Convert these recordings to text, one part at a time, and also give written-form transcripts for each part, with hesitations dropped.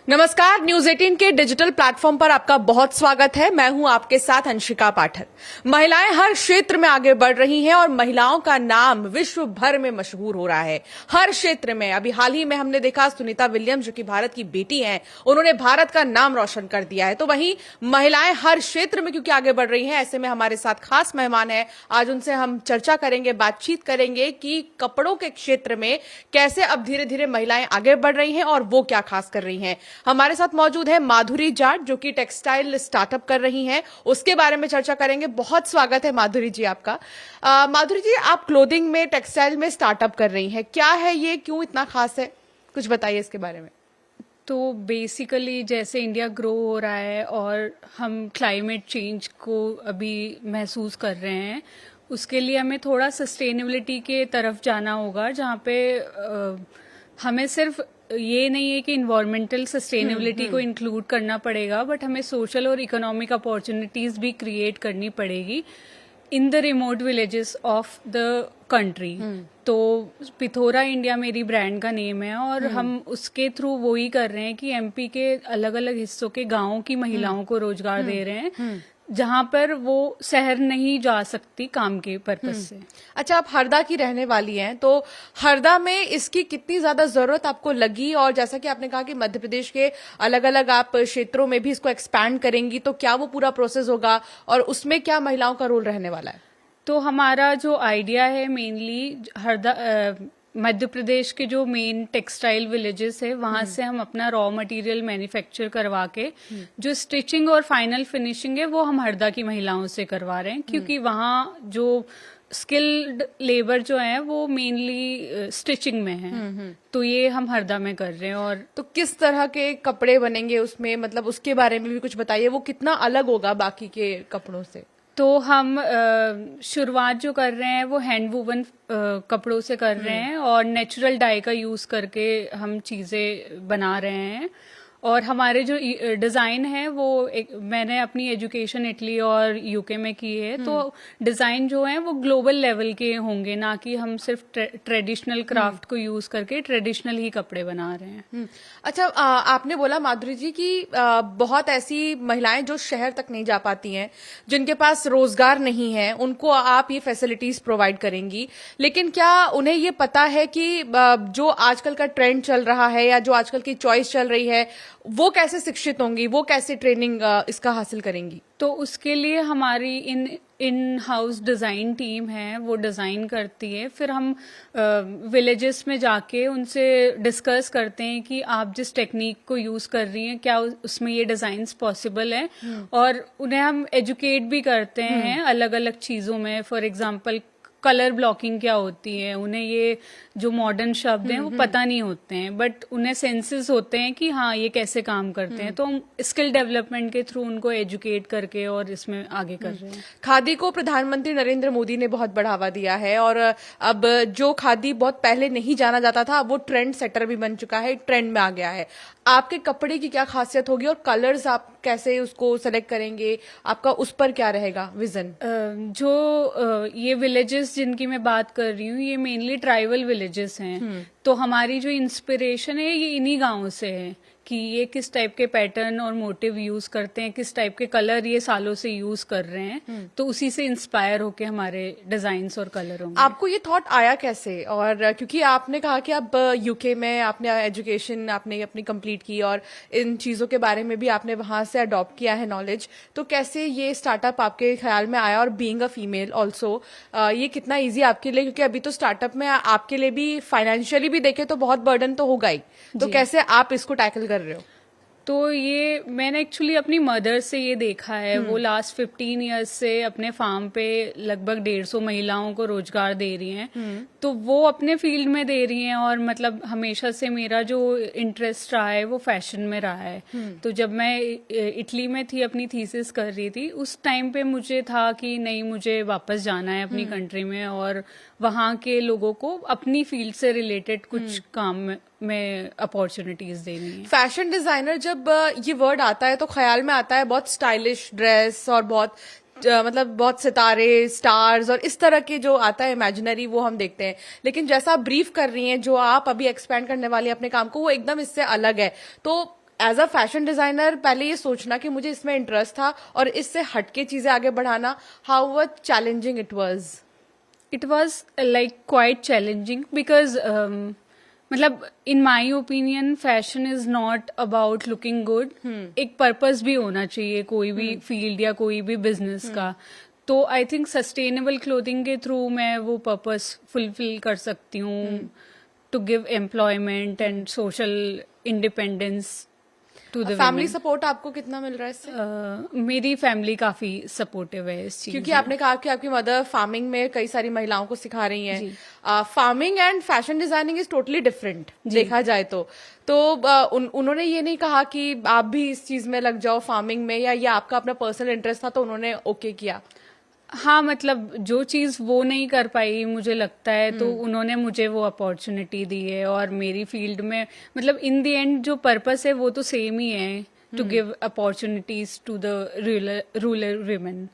नमस्कार, न्यूज 18 के digital platform पर आपका बहुत स्वागत है। मैं हूं आपके साथ अंशिका पाठक। महिलाएं हर क्षेत्र में आगे बढ़ रही हैं और महिलाओं का नाम विश्व भर में मशहूर हो रहा है। हर क्षेत्र में अभी हाल ही में हमने देखा सुनीता विलियम्स, जो कि भारत की बेटी हैं, उन्होंने भारत का नाम रोशन कर दिया है। तो वहीं महिलाएं हर क्षेत्र में क्योंकि आगे बढ़ रही हैं, ऐसे में हमारे साथ खास मेहमान है। आज उनसे हम चर्चा करेंगे, बातचीत करेंगे कि कपड़ों के क्षेत्र में कैसे अब धीरे धीरे महिलाएं आगे बढ़ रही हैं और वो क्या खास कर रही हैं। हमारे साथ मौजूद है माधुरी जाट, जो कि टेक्सटाइल स्टार्टअप कर रही हैं। उसके बारे में चर्चा करेंगे। बहुत स्वागत है माधुरी जी आपका। माधुरी जी, आप क्लोथिंग में, टेक्सटाइल में स्टार्टअप कर रही हैं। क्या है ये, क्यों इतना खास है, कुछ बताइए इसके बारे में। तो बेसिकली जैसे इंडिया ग्रो हो रहा है और हम क्लाइमेट चेंज को अभी महसूस कर रहे हैं, उसके लिए हमें थोड़ा सस्टेनेबिलिटी के तरफ जाना होगा, जहाँ पे हमें सिर्फ ये नहीं है कि इन्वायरमेंटल सस्टेनेबिलिटी को इंक्लूड करना पड़ेगा, बट हमें सोशल और इकोनॉमिक अपॉर्चुनिटीज भी क्रिएट करनी पड़ेगी in the remote villages of the country. तो पिथोरा इंडिया मेरी ब्रांड का नेम है और हम उसके थ्रू वो ही कर रहे हैं कि एमपी के अलग अलग हिस्सों के गांवों की महिलाओं को रोजगार दे रहे हैं, जहां पर वो शहर नहीं जा सकती काम के पर्पज से। अच्छा, आप हरदा की रहने वाली हैं, तो हरदा में इसकी कितनी ज्यादा जरूरत आपको लगी? और जैसा कि आपने कहा कि मध्य प्रदेश के अलग अलग आप क्षेत्रों में भी इसको एक्सपैंड करेंगी, तो क्या वो पूरा प्रोसेस होगा और उसमें क्या महिलाओं का रोल रहने वाला है? तो हमारा जो आइडिया है मेनली हरदा मध्य प्रदेश के जो मेन टेक्सटाइल विलेजेस है, वहां से हम अपना रॉ मटेरियल मैन्युफैक्चर करवा के जो स्टिचिंग और फाइनल फिनिशिंग है वो हम हरदा की महिलाओं से करवा रहे हैं, क्योंकि वहाँ जो स्किल्ड लेबर जो है वो मेनली स्टिचिंग में है। तो ये हम हरदा में कर रहे हैं। और तो किस तरह के कपड़े बनेंगे उसमें, मतलब उसके बारे में भी कुछ बताइए। वो कितना अलग होगा बाकी के कपड़ों से? तो हम शुरुआत जो कर रहे हैं वो हैंड वूवन कपड़ों से कर रहे हैं और नेचुरल डाई का यूज करके हम चीजें बना रहे हैं। और हमारे जो डिजाइन है वो मैंने अपनी एजुकेशन इटली और यूके में की है, तो डिजाइन जो है वो ग्लोबल लेवल के होंगे, ना कि हम सिर्फ ट्रेडिशनल क्राफ्ट को यूज करके ट्रेडिशनल ही कपड़े बना रहे हैं। अच्छा, आपने बोला माधुरी जी कि बहुत ऐसी महिलाएं जो शहर तक नहीं जा पाती हैं, जिनके पास रोजगार नहीं है, उनको आप ये फैसिलिटीज प्रोवाइड करेंगी। लेकिन क्या उन्हें ये पता है कि जो आजकल का ट्रेंड चल रहा है या जो आजकल की चॉइस चल रही है, वो कैसे शिक्षित होंगी, वो कैसे ट्रेनिंग इसका हासिल करेंगी? तो उसके लिए हमारी इन हाउस डिज़ाइन टीम है, वो डिज़ाइन करती है। फिर हम विलेजेस में जाके उनसे डिस्कस करते हैं कि आप जिस टेक्निक को यूज़ कर रही हैं, क्या उसमें ये डिज़ाइंस पॉसिबल है। और उन्हें हम एजुकेट भी करते हैं अलग अलग चीज़ों में। फॉर एग्जांपल कलर ब्लॉकिंग क्या होती है, उन्हें ये जो मॉडर्न शब्द हैं वो पता नहीं होते हैं, बट उन्हें सेंसेस होते हैं कि हाँ ये कैसे काम करते हैं। तो हम स्किल डेवलपमेंट के थ्रू उनको एजुकेट करके और इसमें आगे कर रहे हैं। खादी को प्रधानमंत्री नरेंद्र मोदी ने बहुत बढ़ावा दिया है और अब जो खादी बहुत पहले नहीं जाना जाता था, अब वो ट्रेंड सेटर भी बन चुका है, ट्रेंड में आ गया है। आपके कपड़े की क्या खासियत होगी और कलर्स आप कैसे उसको सेलेक्ट करेंगे? आपका उस पर क्या रहेगा विजन? ये विलेजेस जिनकी मैं बात कर रही हूँ, ये मेनली ट्राइबल विलेजेस हैं। तो हमारी जो इंस्पिरेशन है ये इन्हीं गांवों से है कि ये किस टाइप के पैटर्न और मोटिव यूज करते हैं, किस टाइप के कलर ये सालों से यूज कर रहे हैं। तो उसी से इंस्पायर होके हमारे डिजाइन्स और कलर होंगे। आपको ये थॉट आया कैसे? और क्योंकि आपने कहा कि आप यूके में आपने एजुकेशन आपने अपनी कंप्लीट की और इन चीजों के बारे में भी आपने वहां से अडॉप्ट किया है नॉलेज, तो कैसे ये स्टार्टअप आपके ख्याल में आया? और बीइंग अ फीमेल ऑल्सो, ये कितना ईजी आपके लिए? क्योंकि अभी तो स्टार्टअप में आपके लिए भी फाइनेंशियली भी देखे तो बहुत बर्डन तो होगा ही, तो कैसे आप इसको टैकल कर रहे हो? तो ये मैंने एक्चुअली अपनी मदर से ये देखा है। वो लास्ट 15 इयर्स से अपने फार्म पे लगभग 150 महिलाओं को रोजगार दे रही हैं। तो वो अपने फील्ड में दे रही हैं और मतलब हमेशा से मेरा जो इंटरेस्ट रहा है वो फैशन में रहा है। तो जब मैं इटली में थी, अपनी थीसिस कर रही थी, उस टाइम पे मुझे था कि नहीं, मुझे वापस जाना है अपनी कंट्री में और वहाँ के लोगों को अपनी फील्ड से रिलेटेड कुछ काम में अपॉर्चुनिटीज देनी है। फैशन डिजाइनर जब ये वर्ड आता है तो ख्याल में आता है बहुत स्टाइलिश ड्रेस और बहुत मतलब बहुत सितारे, स्टार्स और इस तरह के जो आता है इमेजिनरी, वो हम देखते हैं। लेकिन जैसा आप ब्रीफ कर रही हैं, जो आप अभी एक्सपैंड करने वाली हैं अपने काम को, वो एकदम इससे अलग है। तो एज अ फैशन डिजाइनर पहले ये सोचना कि मुझे इसमें इंटरेस्ट था और इससे हटके चीजें आगे बढ़ाना, how was challenging it was? It was like quite challenging because मतलब in my opinion fashion is not about looking good. एक पर्पस भी होना चाहिए कोई भी फील्ड या कोई भी बिजनेस का. तो आई थिंक सस्टेनेबल क्लोथिंग के थ्रू मैं वो पर्पस फुलफिल कर सकती हूँ to give employment and social independence to the family support आपको कितना मिल रहा है इससे? मेरी फैमिली काफी सपोर्टिव है इस चीज क्योंकि आपने कहा कि आपकी मदर फार्मिंग में कई सारी महिलाओं को सिखा रही हैं. Farming and fashion designing is totally different देखा जाए तो उन्होंने ये नहीं कहा कि आप भी इस चीज में लग जाओ फार्मिंग में, या ये आपका अपना पर्सनल इंटरेस्ट था तो उन्होंने ओके किया? हाँ, मतलब जो चीज वो नहीं कर पाई मुझे लगता है तो उन्होंने मुझे वो अपॉर्चुनिटी दी है. और मेरी फील्ड में मतलब इन द एंड जो पर्पस है वो तो सेम ही है, to give opportunities to the rural women.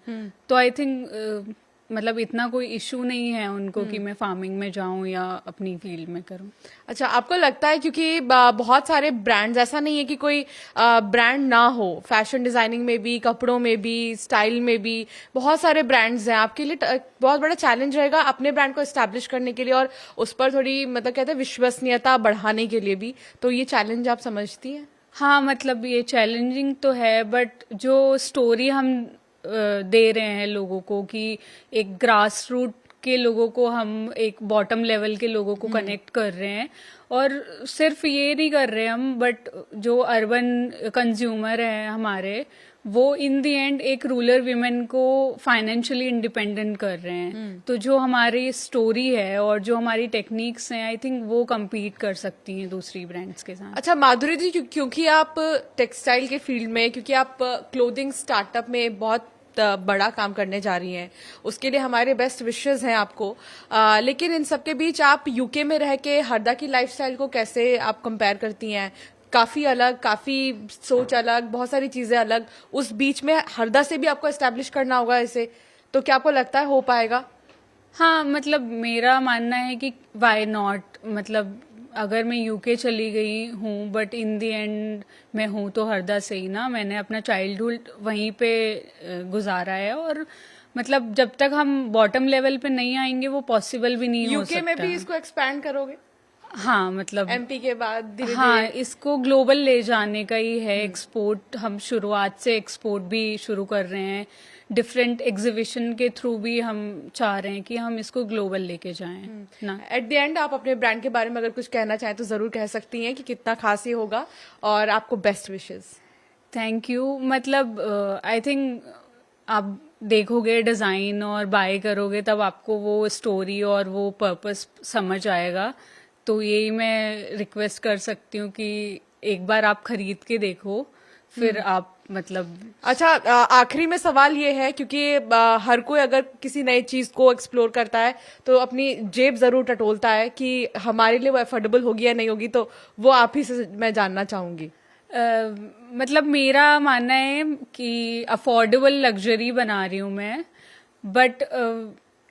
तो आई थिंक मतलब इतना कोई इशू नहीं है उनको कि मैं फार्मिंग में जाऊं या अपनी फील्ड में करूं. अच्छा, आपको लगता है क्योंकि बहुत सारे ब्रांड्स, ऐसा नहीं है कि कोई ब्रांड ना हो, फैशन डिजाइनिंग में भी, कपड़ों में भी, स्टाइल में भी बहुत सारे ब्रांड्स हैं, आपके लिए बहुत बड़ा चैलेंज रहेगा अपने ब्रांड को एस्टैब्लिश करने के लिए और उस पर थोड़ी मतलब कहते हैं विश्वसनीयता बढ़ाने के लिए भी. तो ये चैलेंज आप समझती हैं? हाँ, मतलब ये चैलेंजिंग तो है, बट जो स्टोरी हम दे रहे हैं लोगों को कि एक ग्रास रूट के लोगों को हम एक बॉटम लेवल के लोगों को कनेक्ट कर रहे हैं. और सिर्फ ये नहीं कर रहे हम, बट जो अर्बन कंज्यूमर हैं हमारे, वो इन द एंड एक रूरल विमेन को फाइनेंशियली इंडिपेंडेंट कर रहे हैं. तो जो हमारी स्टोरी है और जो हमारी टेक्निक्स हैं, आई थिंक वो compete कर सकती हैं दूसरी ब्रांड्स के साथ. अच्छा माधुरी जी, क्योंकि आप टेक्सटाइल के फील्ड में, क्योंकि आप क्लोथिंग स्टार्टअप में बहुत बड़ा काम करने जा रही हैं, उसके लिए हमारे बेस्ट विशेस हैं आपको. लेकिन इन सबके बीच आप यूके में रह के हरदा की लाइफस्टाइल को कैसे आप कंपेयर करती हैं? काफी अलग, काफी सोच अलग, बहुत सारी चीजें अलग. उस बीच में हरदा से भी आपको एस्टैब्लिश करना होगा इसे, तो क्या आपको लगता है हो पाएगा? हाँ, मतलब मेरा मानना है कि वाई नॉट. मतलब अगर मैं यूके चली गई हूँ बट इन द एंड मैं हूँ तो हरदा से ही ना. मैंने अपना चाइल्डहुड वहीं पे गुजारा है और मतलब जब तक हम बॉटम लेवल पे नहीं आएंगे वो पॉसिबल भी नहीं हो सकता. यूके में भी इसको एक्सपैंड करोगे? हाँ, मतलब एमपी के बाद धीरे हाँ, इसको ग्लोबल ले जाने का ही है. एक्सपोर्ट हम शुरुआत से एक्सपोर्ट भी शुरू कर रहे हैं. डिफरेंट एग्जीबिशन के थ्रू भी हम चाह रहे हैं कि हम इसको ग्लोबल लेके जाएं ना. एट द एंड आप अपने ब्रांड के बारे में अगर कुछ कहना चाहें तो जरूर कह सकती हैं कि कितना खास ये होगा, और आपको बेस्ट विशेस. Thank you. मतलब आई थिंक आप देखोगे डिजाइन और बाय करोगे तब आपको वो स्टोरी और वो पर्पस समझ आएगा. तो यही मैं रिक्वेस्ट कर सकती हूँ कि एक बार आप खरीद के देखो, फिर आप मतलब. अच्छा, आखिरी में सवाल ये है, क्योंकि हर कोई अगर किसी नई चीज को एक्सप्लोर करता है तो अपनी जेब जरूर टटोलता है कि हमारे लिए वो अफोर्डेबल होगी या नहीं होगी, तो वो आप ही से मैं जानना चाहूंगी. मतलब मेरा मानना है कि अफोर्डेबल लग्जरी बना रही हूँ मैं, but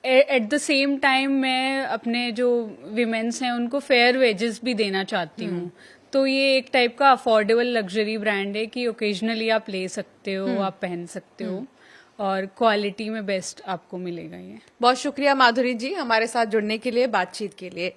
at the same time मैं अपने जो विमेन्स हैं उनको फेयर वेजेस भी देना चाहती हूँ. तो ये एक टाइप का अफोर्डेबल लग्जरी ब्रांड है कि ओकेजनली आप ले सकते हो, आप पहन सकते हो और क्वालिटी में बेस्ट आपको मिलेगा. ये बहुत शुक्रिया माधुरी जी हमारे साथ जुड़ने के लिए, बातचीत के लिए.